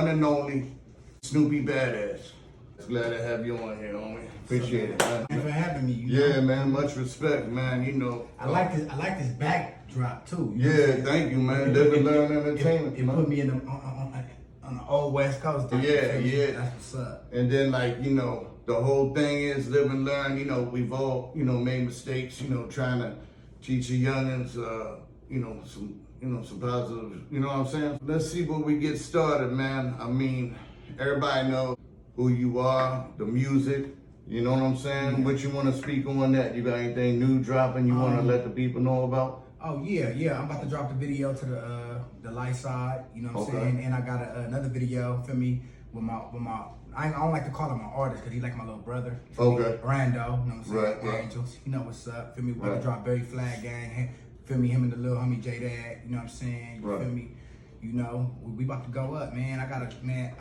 and only Snoopy Badazz. Glad to have you on here, homie. Appreciate it, man. Thank you for having me. Yeah, man. Much respect, man. You know. I like this backdrop too. Yeah, thank you, man. Live and learn entertainment. It put me in on the old West Coast. Yeah. That's what's up. And then, like, you know, the whole thing is live and learn. You know, we've all, you know, made mistakes. You know, trying to teach the youngins, some positive. You know what I'm saying? Let's see where we get started, man. I mean, everybody knows who you are, the music. You know what I'm saying? Yeah. What you want to speak on that? You got anything new dropping you want to let the people know about? Oh yeah. I'm about to drop the video to the light side. You know what I'm saying? And I got another video for me with my. I don't like to call him my artist because he's like my little brother. Okay. Brando, you know what I'm saying? Right. Angels, you know what's up? Feel me? We're gonna drop Berry Flag Gang. Feel me? Him and the little homie J-Dad. You know what I'm saying? You feel me? You know, we about to go up, man.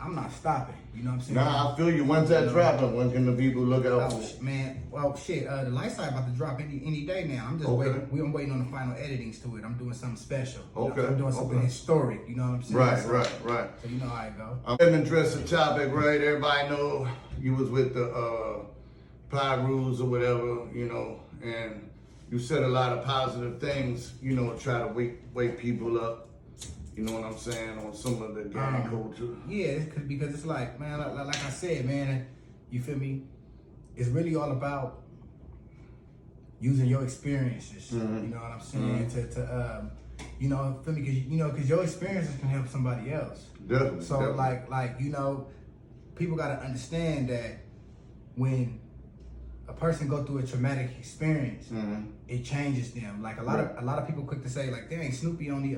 I'm not stopping. You know what I'm saying? Nah, I feel you. When's that dropping? When can the people look out for? Man, well, shit. The light side about to drop any day now. I'm just waiting. I'm waiting on the final editings to it. I'm doing something special. Okay. I'm doing something historic. You know what I'm saying? Right. So you know how it go. I'm going to address the topic, right? Everybody know you was with the Piru or whatever, you know, and you said a lot of positive things, you know, try to wake people up. You know what I'm saying, on some of the gang culture. Yeah, because it's like, man, like I said, man, you feel me? It's really all about using your experiences. You know what I'm saying? To you know, feel me? Because your experiences can help somebody else. Definitely. So definitely. like you know, people gotta understand that when a person go through a traumatic experience, it changes them. Like a lot of people quick to say like, dang, Snoopy only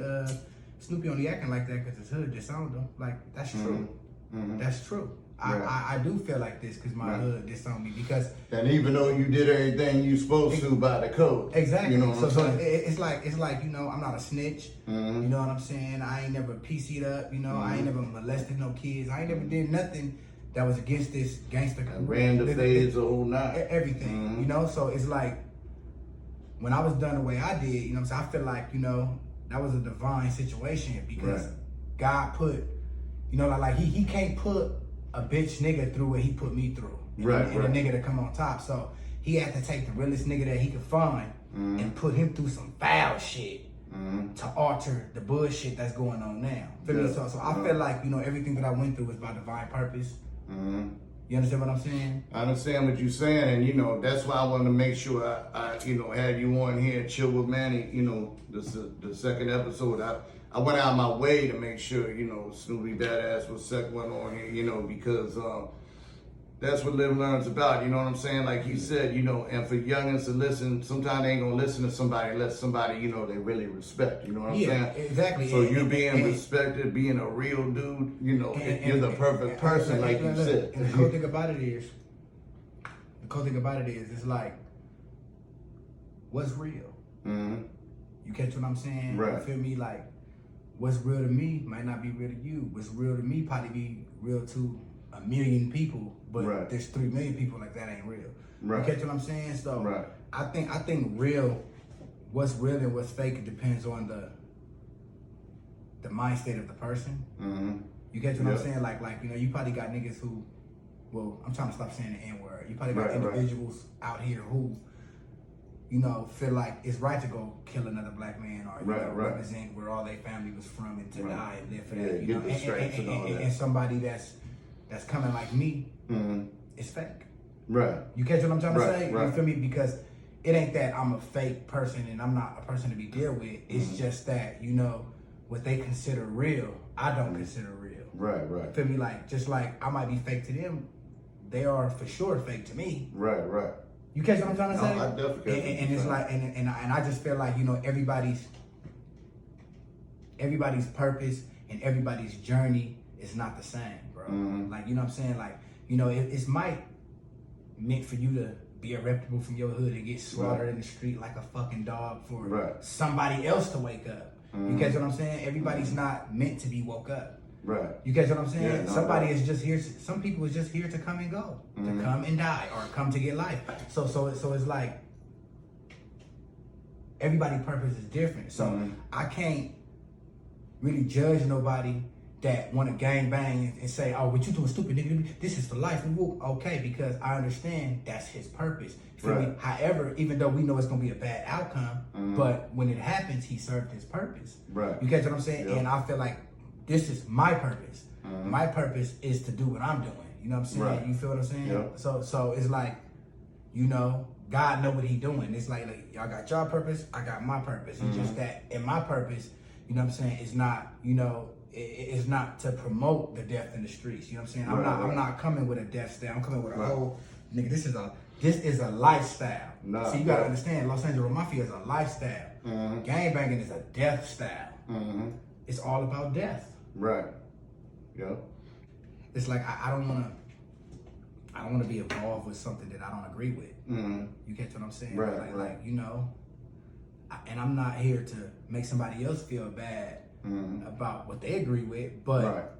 acting like that because his hood disowned him. Like, that's true. That's true. I do feel like this because my hood disowned me because... And even though you did everything you supposed to by the code. Exactly. You know what I'm saying? It's like, you know, I'm not a snitch. You know what I'm saying? I ain't never PC'd up, you know? I ain't never molested no kids. I ain't never did nothing that was against this gangster... Ran the phase the whole night. Everything, you know? So it's like, when I was done the way I did, you know what I'm saying? I feel like, you know, that was a divine situation because God put, you know, like he can't put a bitch nigga through what he put me through. And a nigga to come on top. So he had to take the realest nigga that he could find and put him through some foul shit to alter the bullshit that's going on now. Feel me? So I feel like, you know, everything that I went through was by divine purpose. You understand what I'm saying? I understand what you're saying, and you know that's why I wanted to make sure I you know had you on here, chill with Manny. You know, the second episode, I went out of my way to make sure you know Snoopy Badazz was second one on here. You know because that's what Live and Learn's about. You know what I'm saying? Like he said, you know, and for youngins to listen, sometimes they ain't gonna listen to somebody unless somebody you know they really respect. You know what I'm saying? Exactly. So you being respected, being a real dude, you know, you're the perfect person, like you said. And the cool thing about it is, it's like, what's real? You catch what I'm saying? Right. You feel me? Like, what's real to me might not be real to you. What's real to me probably be real to 1 million people, but there's 3 million people like that ain't real. You catch what I'm saying? So I think what's real and what's fake, it depends on the mind state of the person. You catch what I'm saying? Like you know, you probably got niggas who, well, I'm trying to stop saying the N-word. You probably got individuals out here who, you know, feel like it's right to go kill another black man or you know, represent where all their family was from and to die and live for that. You know, and somebody that's coming like me, it's fake. You catch what I'm trying to say? You feel me? Because it ain't that I'm a fake person and I'm not a person to be dealt with. It's just that, you know, what they consider real, I don't consider real. You feel me? Like, just like I might be fake to them, they are for sure fake to me. You catch what I'm trying to say? I definitely catch and it's like, and I just feel like, you know, everybody's purpose and everybody's journey is not the same, bro. Like, you know what I'm saying? Like, you know, it's might meant for you to be a reputable from your hood and get slaughtered in the street like a fucking dog for somebody else to wake up. You catch what I'm saying? Everybody's not meant to be woke up. You catch what I'm saying? Yeah, no, somebody is just here. Some people is just here to come and go, to come and die, or come to get life. So it's like everybody's purpose is different. So I can't really judge nobody that want to gang bang and say, oh, what you doing, stupid nigga? This is for life. Okay, because I understand that's his purpose. Feel me? However, even though we know it's gonna be a bad outcome, but when it happens, he served his purpose. Right. You catch what I'm saying? Yep. And I feel like this is my purpose. My purpose is to do what I'm doing. You know what I'm saying? Right. You feel what I'm saying? Yep. So it's like, you know, God know what he doing. It's like y'all got your purpose, I got my purpose. It's just that in my purpose, you know what I'm saying, it's not, you know, it's not to promote the death in the streets. You know what I'm saying? I'm not coming with a death style. I'm coming with a whole nigga, this is a lifestyle. So you gotta understand, Los Angeles Mafia is a lifestyle. Gangbanging is a death style. It's all about death. Right. Yep. It's like I don't wanna be involved with something that I don't agree with. You catch what I'm saying? Right. Like you know, and I'm not here to make somebody else feel bad about what they agree with, but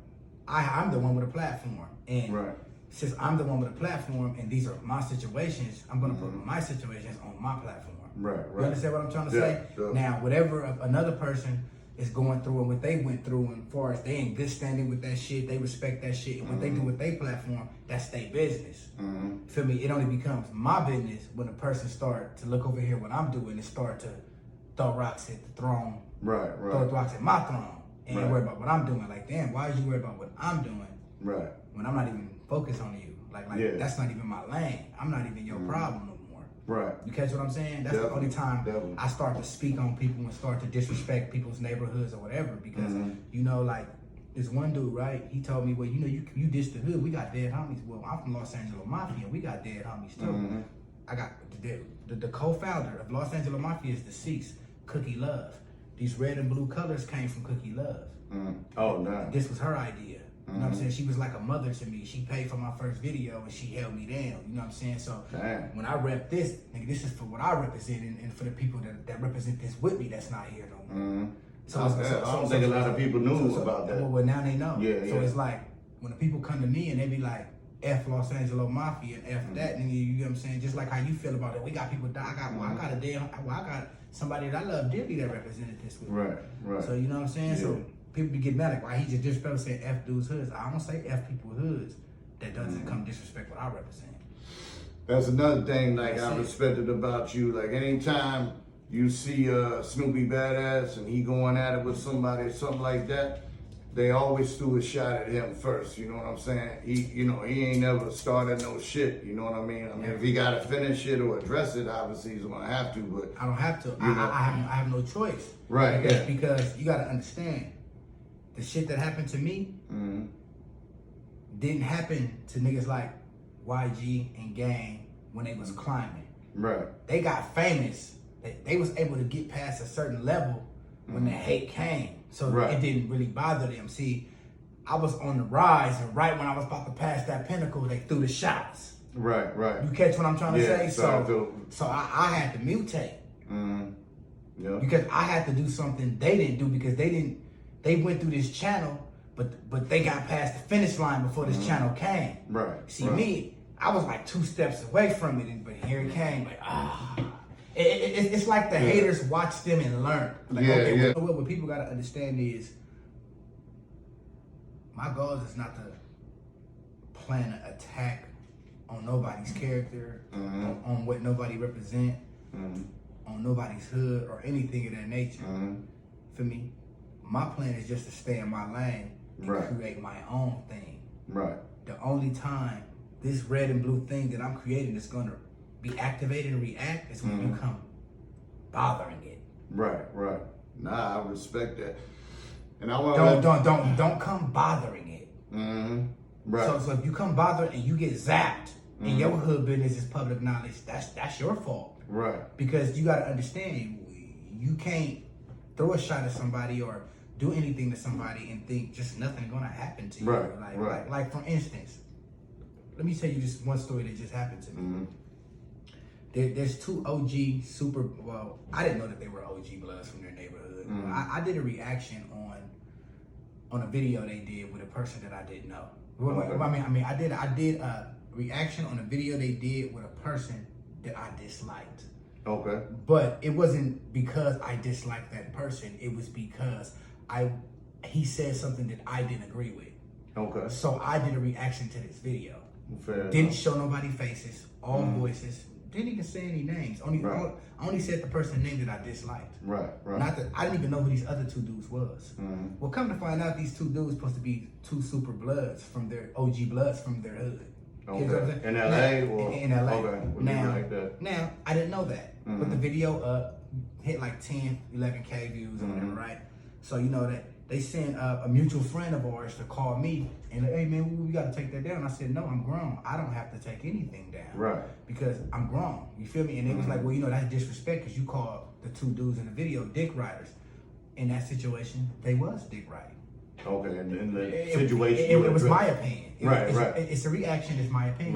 I'm the one with a platform. And since I'm the one with a platform and these are my situations, I'm gonna put my situations on my platform. Right. You understand what I'm trying to say? Sure. Now, whatever another person is going through and what they went through, and as far as they in good standing with that shit, they respect that shit, and what they do with their platform, that's their business. Feel me? It only becomes my business when a person start to look over here what I'm doing and start to throw rocks at the throne. Right. Throw rocks at my throne and worry about what I'm doing. Like, damn, why is you worry about what I'm doing? Right. When I'm not even focused on you. Like that's not even my lane. I'm not even your problem no more. Right. You catch what I'm saying? That's the only time I start to speak on people and start to disrespect people's neighborhoods or whatever. Because you know, like this one dude, right? He told me, well, you know, you dissed the hood. We got dead homies. Well, I'm from Los Angeles Mafia. We got dead homies too. I got the co-founder of Los Angeles Mafia is deceased, Cookie Love. These red and blue colors came from Cookie Love. Oh, no. This was her idea. You know what I'm saying? She was like a mother to me. She paid for my first video and she held me down. You know what I'm saying? So when I rep this, nigga, this is for what I represent and for the people that represent this with me that's not here no more. So I don't think a lot of people knew about that. Well, now they know. So it's like when the people come to me and they be like, F Los Angeles Mafia and F that, nigga, you know what I'm saying? Just like how you feel about it. We got people die. I got somebody that I love dearly that represented this with me. Right. So you know what I'm saying? So people be getting mad like, why he just disrespectful saying F dudes hoods. I don't say F people hoods. That doesn't come disrespect what I represent. That's another thing like I respected about you. Like anytime you see Snoopy Badazz and he going at it with somebody or something like that, they always threw a shot at him first. You know what I'm saying? He ain't never started no shit. You know what I mean? I mean, if he gotta finish it or address it, obviously he's gonna have to. But I don't have to. I have no choice. Right. Because you gotta understand. The shit that happened to me didn't happen to niggas like YG and Gang when they was climbing. Right. They got famous. They was able to get past a certain level when the hate came. So it didn't really bother them. See, I was on the rise, and right when I was about to pass that pinnacle, they threw the shots. Right. You catch what I'm trying to say? So I had to mutate. Because I had to do something they didn't do because they went through this channel, but they got past the finish line before this channel came. Right. See me, I was like 2 steps away from it, but here it came. Like it's like the haters watch them and learn. Like what people gotta understand is my goal is not to plan an attack on nobody's character, on what nobody represent, on nobody's hood or anything of that nature. For me. My plan is just to stay in my lane and create my own thing. Right. The only time this red and blue thing that I'm creating is gonna be activated and react is when you come bothering it. Right. Nah, I respect that. And I want don't come bothering it. Right. So if you come bothering and you get zapped and your hood business is public knowledge, that's your fault. Right. Because you gotta understand, you can't throw a shot at somebody or do anything to somebody and think just nothing gonna happen to you. Like for instance, let me tell you just one story that just happened to me. There's 2 OG I didn't know that they were OG Bloods from their neighborhood. I did a reaction on a video they did with a person that I didn't know. I did a reaction on a video they did with a person that I disliked. But it wasn't because I disliked that person. It was because he said something that I didn't agree with. Okay. So I did a reaction to this video. Fair didn't enough. show nobody faces, all voices. Didn't even say any names. Only said the person's name that I disliked. Right. Not that I didn't even know who these other 2 dudes was. Well, come to find out, these 2 dudes supposed to be 2 super bloods from their OG bloods from their hood. Okay. In LA or in LA. Okay. Now I didn't know that. But the video hit like 10, 11K views or whatever, right? So you know that they sent a mutual friend of ours to call me and like, hey man, we gotta take that down. I said, no, I'm grown. I don't have to take anything down. Right. Because I'm grown. You feel me? And they was like, well, you know, that's disrespect because you called the 2 dudes in the video dick riders. In that situation, they was dick riding. Okay, and in the situation, it was my opinion. Right. It's a reaction. It's my opinion.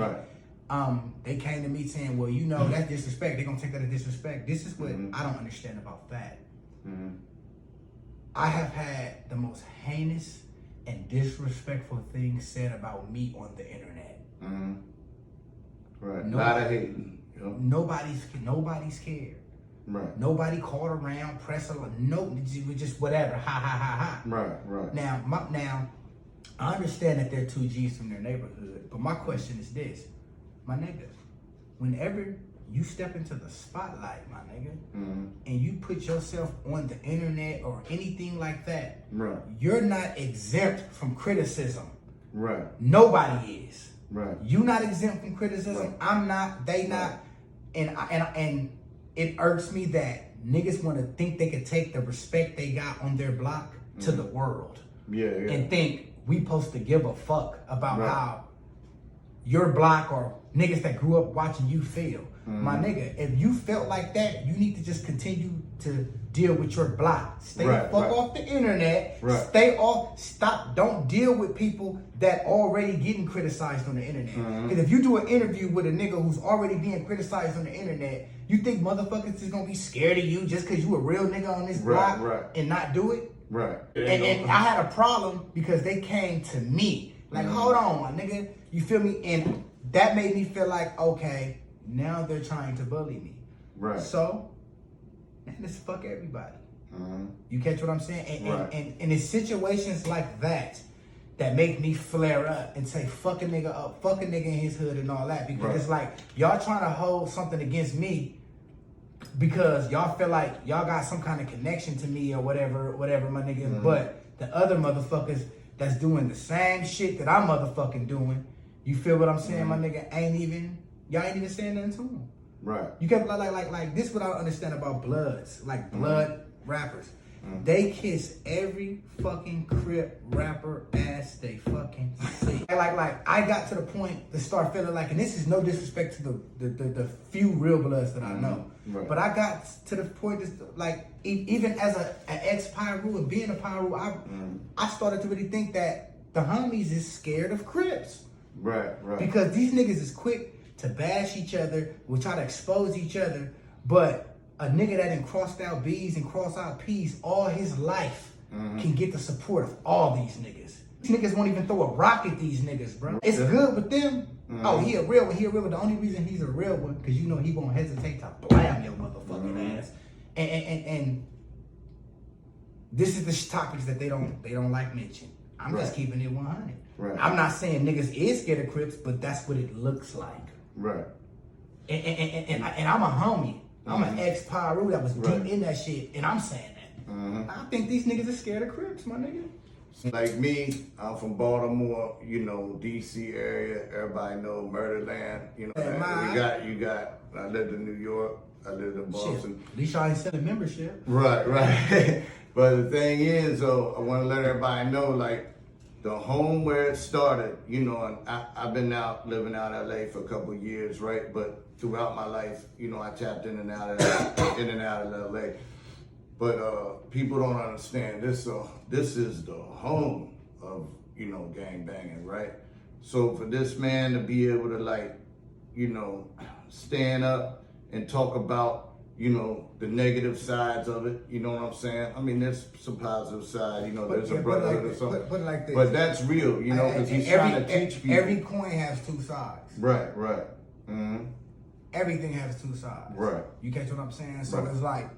Right. They came to me saying, well, you know, that's disrespect. They're gonna take that as disrespect. This is what I don't understand about that. I have had the most heinous and disrespectful things said about me on the internet. Right. Not a hating. Nobody's scared. Right. Nobody called around, press a no, just whatever. Ha. Right. Now, I understand that they're 2 G's from their neighborhood, but my question is this, my nigga, whenever you step into the spotlight, my nigga, and you put yourself on the internet or anything like that, right, you're not exempt from criticism. Right. Nobody is. Right. You not exempt from criticism. Right. I'm not. They not. And it irks me that niggas want to think they could take the respect they got on their block to the world. Yeah. And think we supposed to give a fuck about how your block or niggas that grew up watching you feel. My nigga, if you felt like that, you need to just continue to deal with your block. Stay the fuck off the internet. Right. Stay off. Stop. Don't deal with people that already getting criticized on the internet. Because if you do an interview with a nigga who's already being criticized on the internet, you think motherfuckers is gonna be scared of you just because you a real nigga on this block and not do it? Right. And I had a problem because they came to me. Like, hold on, my nigga. You feel me? And that made me feel like, okay, now they're trying to bully me. Right. So, man, let's fuck everybody. You catch what I'm saying? And it's situations like that that make me flare up and say, fuck a nigga up, fuck a nigga in his hood and all that. Because it's like, y'all trying to hold something against me because y'all feel like y'all got some kind of connection to me or whatever, my nigga. But the other motherfuckers that's doing the same shit that I'm motherfucking doing, you feel what I'm saying, my nigga, y'all ain't even saying nothing to them. Right. You kept like this what I understand about bloods, like blood rappers. They kiss every fucking Crip rapper ass they fucking see. Like I got to the point to start feeling like, and this is no disrespect to the few real bloods that I know, but I got to the point that like even as an ex Piru and being a Piru, I started to really think that the homies is scared of Crips. Right. Because these niggas is quick to bash each other, will try to expose each other, but a nigga that done crossed out B's and crossed out P's all his life can get the support of all these niggas. These niggas won't even throw a rock at these niggas, bro. It's good with them. Oh, he a real one. But the only reason he's a real one, because you know he won't hesitate to blam your motherfucking ass. And this is the topics that they don't like mention. I'm just keeping it 100. Right. I'm not saying niggas is scared of Crips, but that's what it looks like. Right. And I'm a homie. I'm an ex-Piru that was deep in that shit, and I'm saying that. I think these niggas are scared of Crips, my nigga. Like me, I'm from Baltimore, you know, DC area. Everybody know Murderland. You know, you got. I lived in New York. I lived in Boston. Shit. At least y'all ain't selling membership. Right. But the thing is, though, I want to let everybody know, like, the home where it started, you know, and I've been living out LA for a couple of years, right? But throughout my life, you know, I tapped in and out of LA. But people don't understand this. This is the home of, you know, gang banging, right? So for this man to be able to, like, you know, stand up and talk about, you know, the negative sides of it, you know what I'm saying? I mean, there's some positive side, you know, there's a brotherhood or something. Put it like this. But that's real, you know, because he's trying to teach people. Every coin has 2 sides. Right. Everything has 2 sides. Right. You catch what I'm saying? So it's like,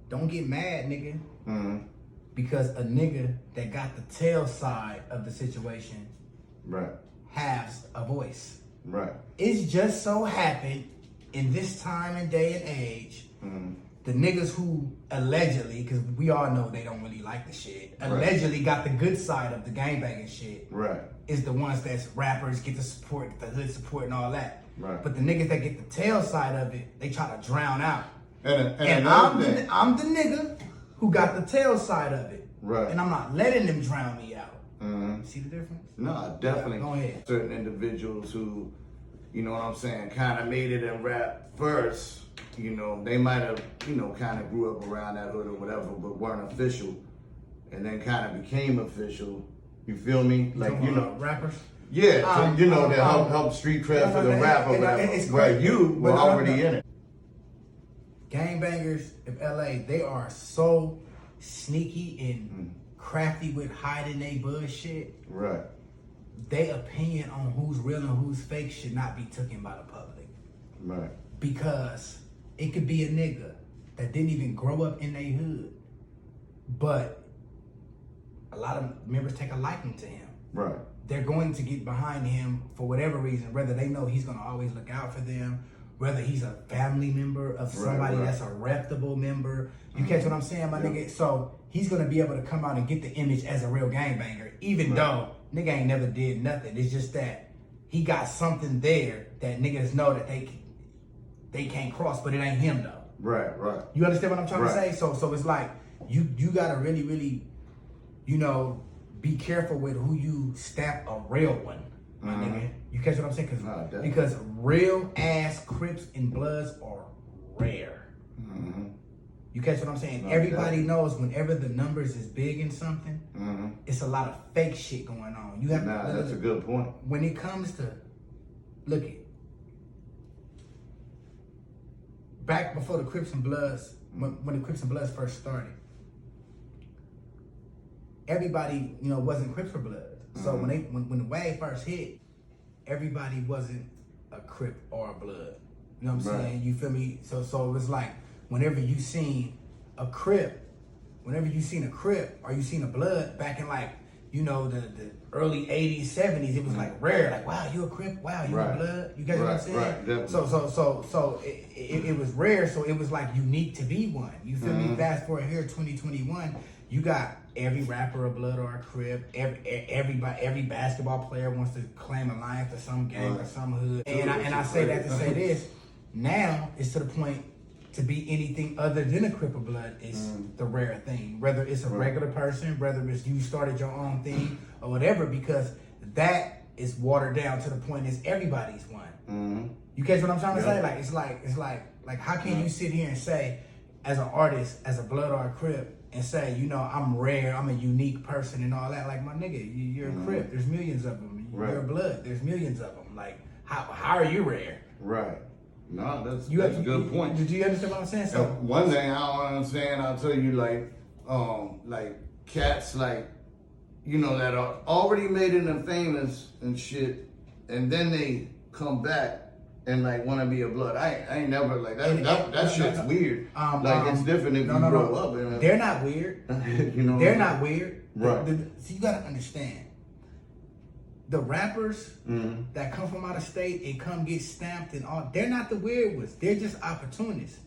don't get mad, nigga. because a nigga that got the tail side of the situation has a voice. Right. It's just so happened in this time and day and age, the niggas who allegedly, because we all know they don't really like the shit, allegedly got the good side of the gangbanging shit. Is the ones that's rappers, get the support, the hood support and all that. But the niggas that get the tail side of it, they try to drown out. And I'm the nigga who got the tail side of it. And I'm not letting them drown me out. See the difference? No, definitely. Go ahead. Certain individuals who, you know what I'm saying, kind of made it in rap first, you know, they might have, you know, kind of grew up around that hood or whatever, but weren't official, and then kind of became official. You feel me? Like, you know, rappers. Yeah, you know, that help street cred for the rap or whatever. Where you were already in it. Gangbangers of LA, they are so sneaky and crafty with hiding their bullshit. Their opinion on who's real and who's fake should not be taken by the public. Because it could be a nigga that didn't even grow up in their hood, but a lot of members take a liking to him. They're going to get behind him for whatever reason, whether they know he's gonna always look out for them, whether he's a family member of somebody that's a reputable member. You catch what I'm saying, my nigga? So he's gonna be able to come out and get the image as a real gangbanger, even though nigga ain't never did nothing. It's just that he got something there that niggas know that they can't cross, but it ain't him though. You understand what I'm trying to say? So it's like you gotta really, you know, be careful with who you stamp a real one, my nigga. You catch what I'm saying? Because real ass Crips and Bloods are rare. You catch what I'm saying? Everybody knows whenever the numbers is big in something, it's a lot of fake shit going on. You have to, that's a good point. When it comes to, look it, back before the Crips and Bloods, when the Crips and Bloods first started, everybody, you know, wasn't Crips or Bloods. So when the wave first hit, everybody wasn't a Crip or a Blood. You know what I'm saying? You feel me? So it was like whenever you seen a Crip or you seen a Blood back in like, you know, the early 80s, 70s, it was like rare. Like, wow, you a Crip? Wow, you a Blood? You guys know what I'm saying? So it was rare. So it was like unique to be one. You feel me? Fast forward here, 2021, you got every rapper a Blood or a Crip. Every basketball player wants to claim alliance to some gang or some hood. And I say that to say this. Now it's to the point to be anything other than a Crip or Blood is the rare thing. Whether it's a regular person, whether it's you started your own thing or whatever, because that is watered down to the point it's everybody's one. You catch what I'm trying to say? Like it's like how can you sit here and say, as an artist, as a Blood or a Crip, and say, you know, I'm rare, I'm a unique person and all that? Like, my nigga, you're a Crip, there's millions of them. You're a Blood, there's millions of them. Like, how are you rare? No, that's a good point. Do you understand what I'm saying? So one thing I don't understand, I'll tell you, like cats, like, you know, that are already made it and famous and shit, and then they come back and like want to be a Blood. I ain't never like that. That shit's weird. Like it's different if you grow up. And they're not weird. You know, they're not weird. Right. So you gotta understand. The rappers that come from out of state and come get stamped and all, they're not the weird ones. They're just opportunists.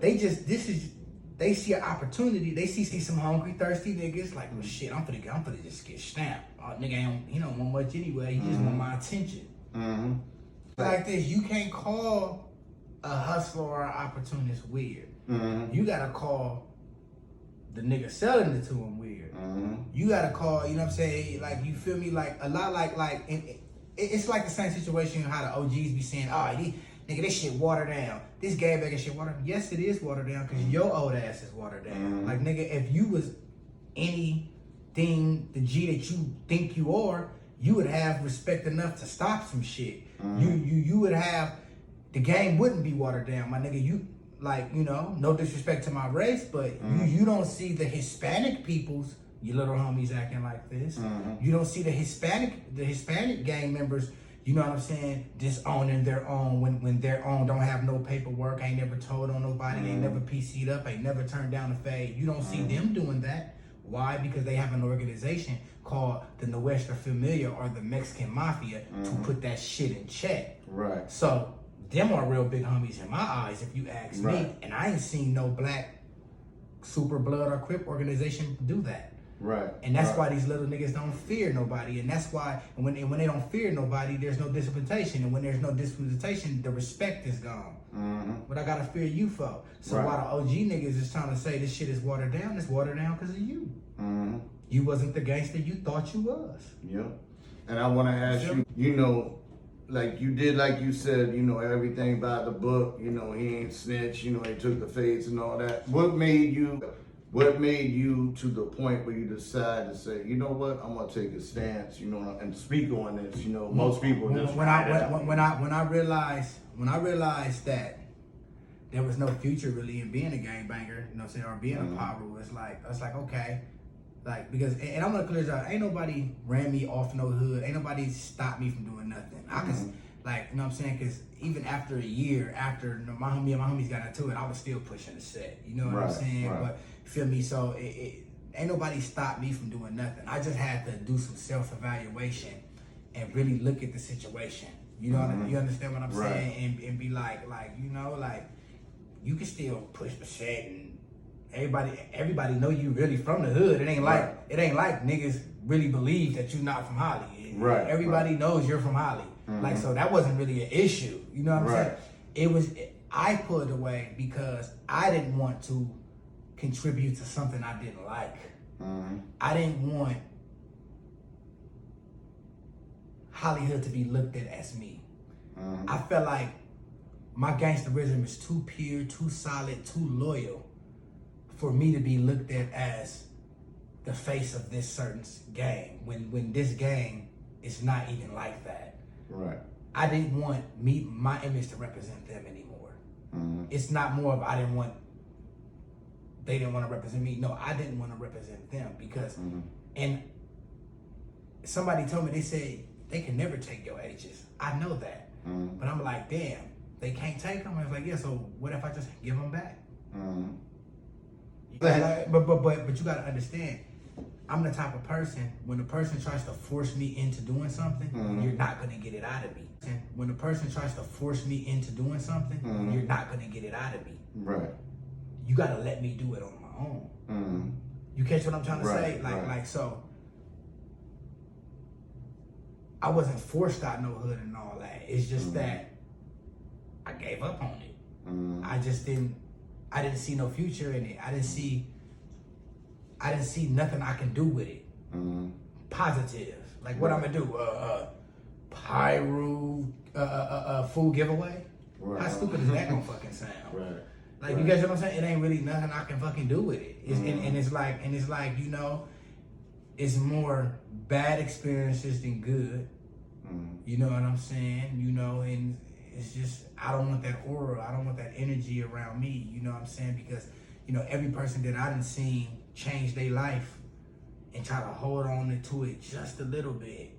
They see an opportunity. They see some hungry, thirsty niggas like, well, shit, I'm finna just get stamped. Oh, nigga, he don't want much anyway. He just want my attention. Like this, you can't call a hustler or an opportunist weird. You gotta call the nigga selling it to him weird. You gotta call, you know what I'm saying? Like, you feel me? Like a lot, it's like the same situation how the OGs be saying, oh, nigga, this shit watered down. This gangbanging shit watered down. Yes, it is watered down because your old ass is watered down. Like, nigga, if you was anything the G that you think you are, you would have respect enough to stop some shit. You would have, the game wouldn't be watered down, my nigga. You, like, you know, no disrespect to my race, but you don't see the Hispanic peoples, you little homies, acting like this. You don't see the Hispanic gang members, you know what I'm saying, disowning their own when their own don't have no paperwork, ain't never told on nobody, ain't never PC'd up, ain't never turned down a fade. You don't see them doing that. Why? Because they have an organization called the Nuestra Familia or the Mexican Mafia to put that shit in check. Right. So them are real big homies in my eyes, if you ask me. And I ain't seen no black super blood or Crip organization do that. Right. And that's why these little niggas don't fear nobody. And that's why when they don't fear nobody, there's no disputation. And when there's no disputation, the respect is gone. But I gotta fear you for. So while the OG niggas is trying to say this shit is watered down, it's watered down because of you. You wasn't the gangster you thought you was. Yep. And I want to ask you, you know, like you did, like you said, you know, everything by the book, you know, he ain't snitch, you know, he took the fades and all that. What made you to the point where you decide to say, you know what, I'm gonna take a stance, you know, and speak on this, you know, most people just when I realized that there was no future really in being a gangbanger, you know what I'm saying, or being a Piru, I was like, okay. Like, because, and I'm gonna clear this out, ain't nobody ran me off no hood, ain't nobody stopped me from doing nothing. I can, like, you know what I'm saying, because even after a year, after my homies got into it, I was still pushing the set, you know what I'm saying? But, you feel me, so ain't nobody stopped me from doing nothing. I just had to do some self-evaluation and really look at the situation. You know, you understand what I'm saying? And be like, you know, like, you can still push the set and everybody know you really from the hood. It ain't like niggas really believe that you not from Holly. Everybody knows you're from Holly. Like, so that wasn't really an issue. You know what I'm saying? I pulled away because I didn't want to contribute to something I didn't like. I didn't want Hollywood to be looked at as me. I felt like my gangsterism is too pure, too solid, too loyal for me to be looked at as the face of this certain gang when this gang is not even like that. I didn't want my image to represent them anymore. It's not more of they didn't want to represent me. No, I didn't want to represent them because, and somebody told me, they said, they can never take your H's. I know that. But I'm like, damn, they can't take them? I was like, yeah, so what if I just give them back? But you gotta understand, I'm the type of person, when a person tries to force me into doing something, you're not gonna get it out of me. And when a person tries to force me into doing something, you're not gonna get it out of me. You gotta let me do it on my own. You catch what I'm trying to say? Like, so I wasn't forced out no hood and all that. It's just that I gave up on it. I didn't see no future in it. I didn't see nothing I can do with it. Positive. Like, what I'm gonna do? Piru, food giveaway? How stupid is that gonna fucking sound? Like, you guys know what I'm saying? It ain't really nothing I can fucking do with it. And it's like, you know, it's more bad experiences than good. You know what I'm saying? You know, and it's just, I don't want that aura, I don't want that energy around me, you know what I'm saying? Because, you know, every person that I done seen change their life and try to hold on to it just a little bit,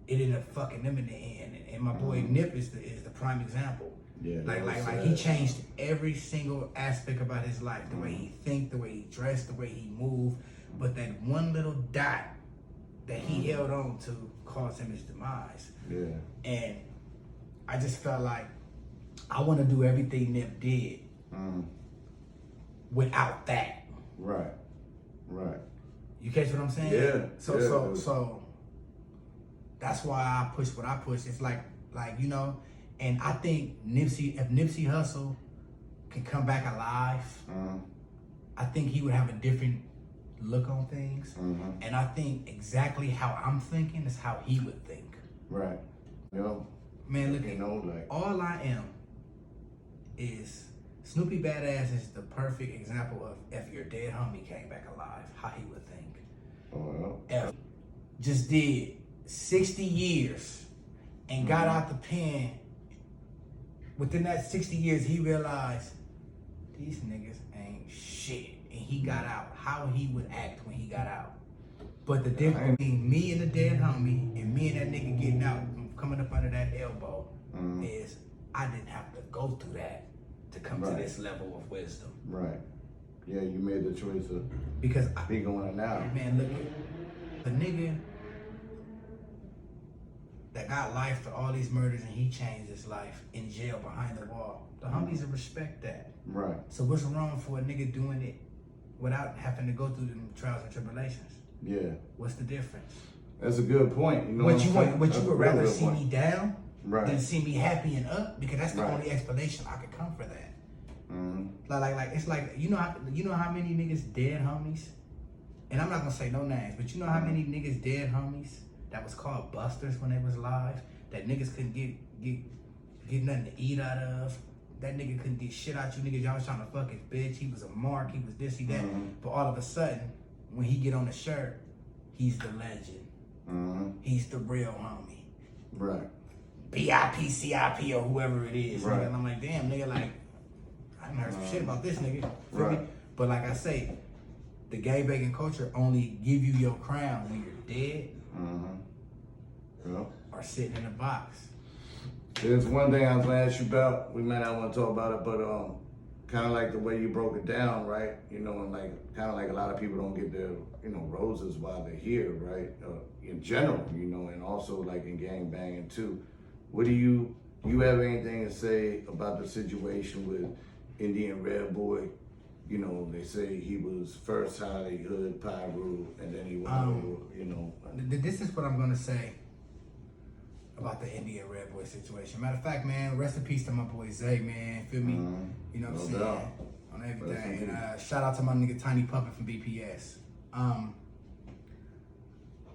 it ended up fucking them in the end. And my boy Nip is the prime example. Like he changed every single aspect about his life, the way he think, the way he dressed, the way he moved. But that one little dot that he held on to caused him his demise. And I just felt like I want to do everything Nip did without that. You catch what I'm saying? So that's why I push what I push. It's like you know, and I think if Nipsey Hussle can come back alive, I think he would have a different look on things. And I think exactly how I'm thinking is how he would think. Man, look, all I am is Snoopy Badazz is the perfect example of if your dead homie came back alive, how he would think. If just did 60 years and got out the pen, within that 60 years, he realized these niggas ain't shit. And he got out, how he would act when he got out. But the difference between me and the dead homie and me and that nigga getting out, coming up under that elbow, is I didn't have to go through that to come to this level of wisdom. Yeah, you made the choice of because be going it now. Man, look at the nigga that got life for all these murders and he changed his life in jail behind the wall. The homies will respect that. Right. So what's wrong for a nigga doing it without having to go through the trials and tribulations? Yeah. What's the difference? That's a good point. You know what you would rather see point. me down right. than see me happy and up? Because that's the right. only explanation I could come for that. Mm-hmm. Like it's like you know how many niggas dead homies, and I'm not gonna say no names, but you know how many niggas dead homies that was called busters when they was alive, that niggas couldn't get nothing to eat out of. That nigga couldn't get shit out you niggas. Y'all was trying to fuck his bitch. He was a mark. He was this, he that. Mm-hmm. But all of a sudden, when he get on the shirt, he's the legend. Mm-hmm. He's the real homie. Right. BIP, CIP, or whoever it is. Right. Nigga. And I'm like, damn, nigga, like, I done heard some shit about this nigga. Right. Me? But like I say, the gangbanging culture only give you your crown when you're dead or sitting in a box. There's one thing I was gonna ask you about. We might not want to talk about it, but kind of like the way you broke it down, right? You know, and like kind of like a lot of people don't get their roses while they're here, right? In general, you know, and also like in gang banging too. What do you have anything to say about the situation with Indian Red Boy? You know, they say he was first Hollywood Piru, and then he went over. You know, this is what I'm gonna say about the Indian Red Boy situation. Matter of fact, man, rest in peace to my boy Zay, man. Feel me? You know what I'm saying? On everything. And shout out to my nigga Tiny Puppet from BPS. I'm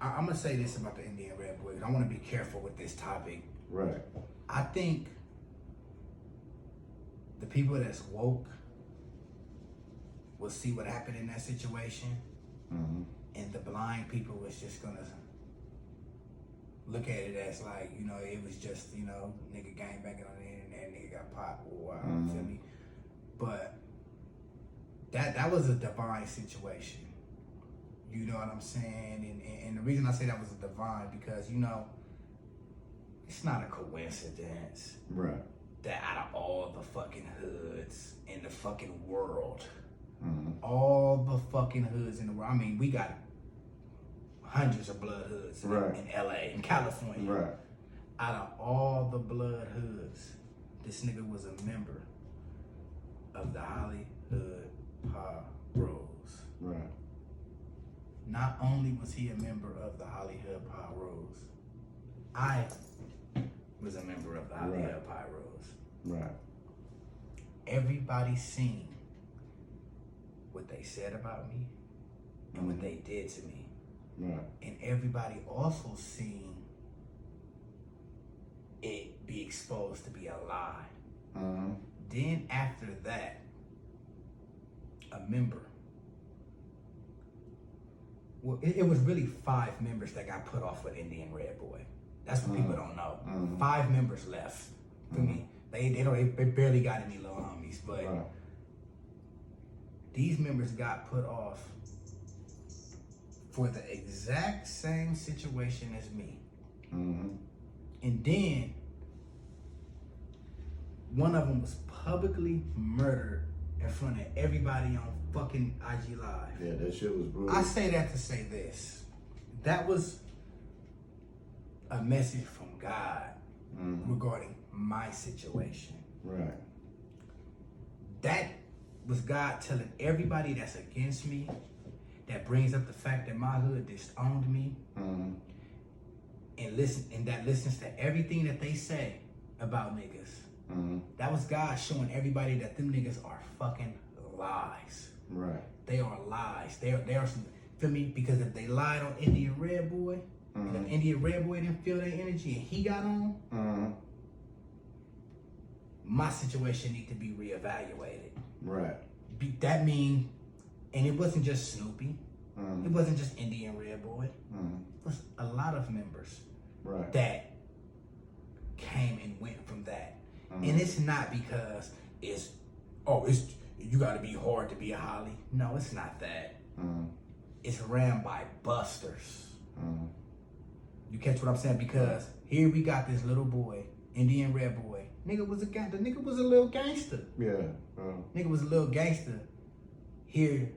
gonna say this about the Indian Red Boy. I want to be careful with this topic. Right. I think the people that's woke will see what happened in that situation, and the blind people was just gonna look at it as like, you know, it was just, you know, nigga gang banging on the internet, nigga got popped, or feel me? But that was a divine situation. You know what I'm saying? And the reason I say that was a divine because, you know, it's not a coincidence that out of all the fucking hoods in the fucking world, all the fucking hoods in the world, I mean, we got hundreds of blood hoods in LA, in California. Right. Out of all the blood hoods, this nigga was a member of the Hollywood Piru. Right. Not only was he a member of the Hollywood Piru, I was a member of the Hollywood Piru. Right. Everybody seen what they said about me and what they did to me. Right. And everybody also seen it be exposed to be a lie. Then after that, a member, well, it was really 5 members that got put off with Indian Red Boy. That's what people don't know. 5 members left. For me, they barely got any little homies, but these members got put off for the exact same situation as me. And then one of them was publicly murdered in front of everybody on fucking IG Live. Yeah, that shit was brutal. I say that to say this. That was a message from God regarding my situation. Right. That was God telling everybody that's against me, that brings up the fact that my hood disowned me, and that listens to everything that they say about niggas. That was God showing everybody that them niggas are fucking lies. Right. They are lies. They are some, feel me? Because if they lied on Indian Red Boy, and if Indian Red Boy didn't feel their energy and he got on, my situation need to be reevaluated. Right. That mean, and it wasn't just Snoopy. It wasn't just Indian Red Boy. It was a lot of members that came and went from that. And it's not because it's you got to be hard to be a Holly. No, it's not that. It's ran by busters. You catch what I'm saying? Because here we got this little boy, Indian Red Boy. The nigga was a little gangster. Yeah. Nigga was a little gangster. here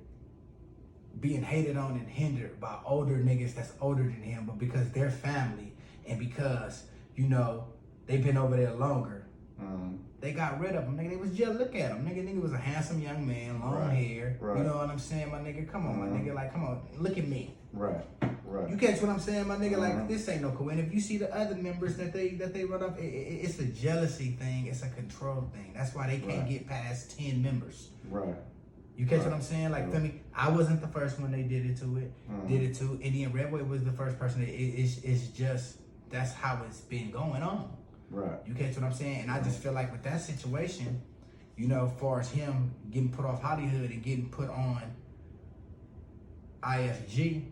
being hated on and hindered by older niggas that's older than him, but because they're family and because, you know, they've been over there longer, they got rid of him. Nigga, they was just look at him. Nigga was a handsome young man, long hair. Right. You know what I'm saying, my nigga? Come on, my nigga. Like, come on, look at me. Right. You catch what I'm saying, my nigga? Like, this ain't no coincidence. If you see the other members that they run up, it's a jealousy thing. It's a control thing. That's why they can't get past 10 members. Right. You catch what I'm saying? Like, feel me? I wasn't the first one they did it to. Indian Redboy was the first person. It's just, that's how it's been going on. Right. You catch what I'm saying? And I just feel like with that situation, you know, as far as him getting put off Hollywood and getting put on IFG,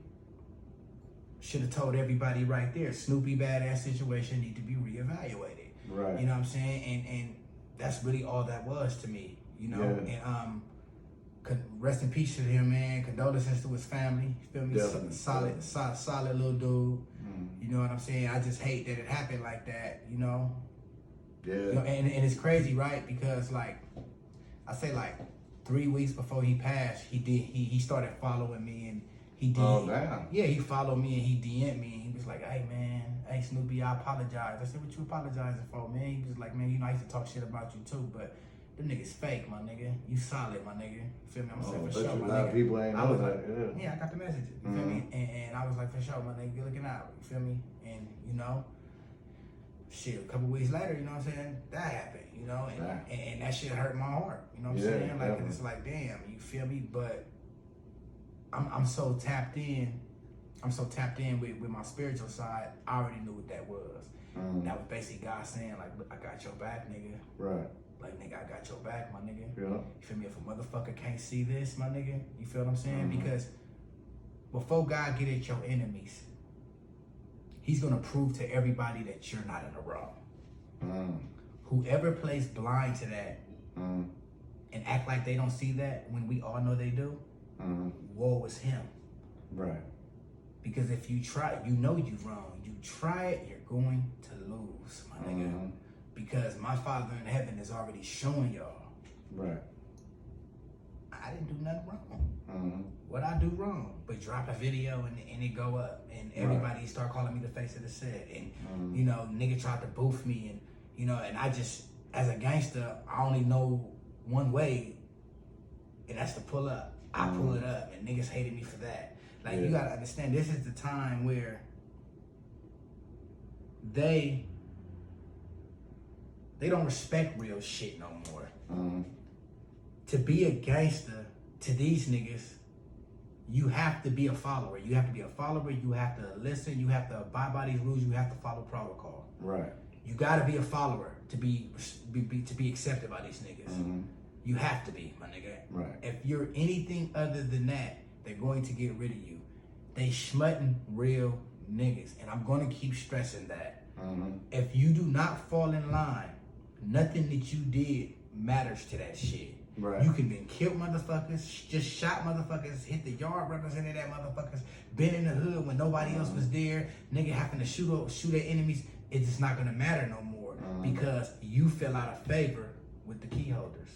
should have told everybody right there, Snoopy Badazz situation need to be reevaluated. Right. You know what I'm saying? And that's really all that was to me. You know, and rest in peace to him, man. Condolences to his family. You feel me? Definitely. Solid little dude. You know what I'm saying? I just hate that it happened like that, you know? Yeah. You know, and it's crazy, right? Because, like, I say, like, 3 weeks before he passed, he started following me, and he did. Oh, damn. Yeah, he followed me, and he DM'd me, and he was like, hey, man, hey, Snoopy, I apologize. I said, what you apologizing for, man? He was like, man, you know, I used to talk shit about you, too, but them niggas fake, my nigga. You solid, my nigga. You feel me? I'm saying for sure, my nigga. A lot of people ain't know that. Yeah, I got the messages. You feel me? And I was like, for sure, my nigga, you're looking out. You feel me? And, you know, shit, a couple weeks later, you know what I'm saying? That happened, you know? And that shit hurt my heart. You know what I'm saying? Like, it's like, damn, you feel me? But I'm so tapped in. I'm so tapped in with my spiritual side. I already knew what that was. That was basically God saying, like, look, I got your back, nigga. Right. Like, nigga, I got your back, my nigga. Yeah. You feel me? If a motherfucker can't see this, my nigga, you feel what I'm saying? Because before God get at your enemies, he's gonna prove to everybody that you're not in the wrong. Whoever plays blind to that and act like they don't see that when we all know they do, woe is him. Right. Because if you try, you know you're wrong. You try it, you're going to lose, my nigga. Because my Father in heaven is already showing y'all. Right. I didn't do nothing wrong. What I do wrong? But drop a video and it go up. And everybody start calling me the face of the set. And, you know, nigga tried to boof me. And, you know, and I just, as a gangster, I only know one way. And that's to pull up. I pull it up. And niggas hated me for that. Like, you gotta understand, this is the time where they don't respect real shit no more. To be a gangster to these niggas, you have to be a follower. You have to be a follower. You have to listen. You have to abide by these rules. You have to follow protocol. Right. You gotta be a follower to be accepted by these niggas. You have to be, my nigga. Right. If you're anything other than that, they're going to get rid of you. They schmutting real niggas, and I'm gonna keep stressing that. If you do not fall in line, nothing that you did matters to that shit. Right. You can been killed motherfuckers, just shot motherfuckers, hit the yard representing that motherfuckers, been in the hood when nobody else was there, nigga having to shoot at enemies. It's just not gonna matter no more because you fell out of favor with the key holders.